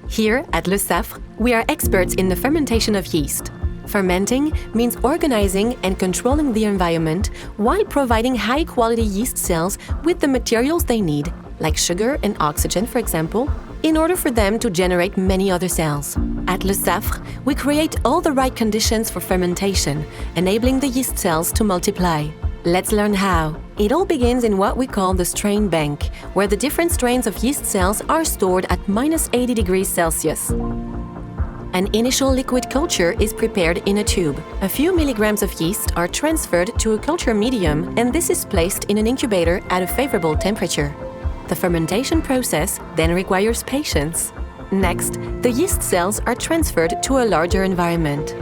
Here at Lesaffre, we are experts in the fermentation of yeast. Fermenting means organizing and controlling the environment while providing high-quality yeast cells with the materials they need, like sugar and oxygen, for example, in order for them to generate many other cells. At Lesaffre, we create all the right conditions for fermentation, enabling the yeast cells to multiply. Let's learn how. It all begins in what we call the strain bank, where the different strains of yeast cells are stored at -80 degrees Celsius. An initial liquid culture is prepared in a tube. A few milligrams of yeast are transferred to a culture medium, and this is placed in an incubator at a favorable temperature. The fermentation process then requires patience. Next, the yeast cells are transferred to a larger environment.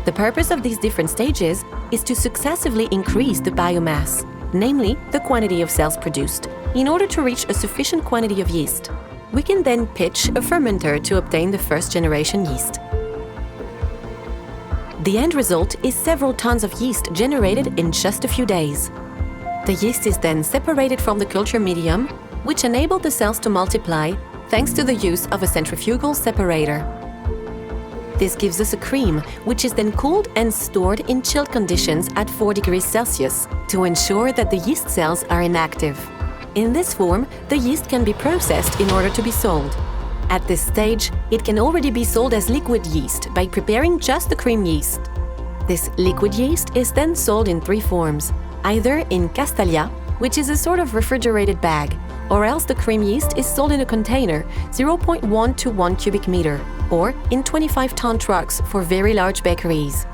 The purpose of these different stages is to successively increase the biomass, namely the quantity of cells produced, in order to reach a sufficient quantity of yeast. We can then pitch a fermenter to obtain the first generation yeast. The end result is several tons of yeast generated in just a few days. The yeast is then separated from the culture medium, which enabled the cells to multiply thanks to the use of a centrifugal separator. This gives us a cream, which is then cooled and stored in chilled conditions at 4 degrees Celsius to ensure that the yeast cells are inactive. In this form, the yeast can be processed in order to be sold. At this stage, it can already be sold as liquid yeast by preparing just the cream yeast. This liquid yeast is then sold in 3 forms, either in castalia, which is a sort of refrigerated bag, or else the cream yeast is sold in a container, 0.1 to 1 cubic meter, or in 25-ton trucks for very large bakeries.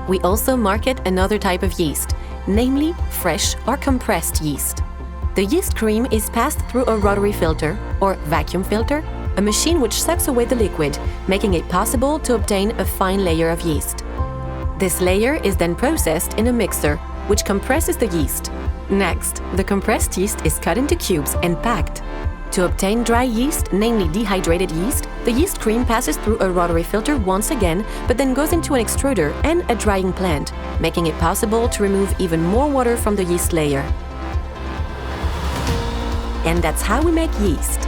We also market another type of yeast, namely fresh or compressed yeast. The yeast cream is passed through a rotary filter, or vacuum filter, a machine which sucks away the liquid, making it possible to obtain a fine layer of yeast. This layer is then processed in a mixer, which compresses the yeast. Next, the compressed yeast is cut into cubes and packed. To obtain dry yeast, namely dehydrated yeast, the yeast cream passes through a rotary filter once again, but then goes into an extruder and a drying plant, making it possible to remove even more water from the yeast layer. And that's how we make yeast.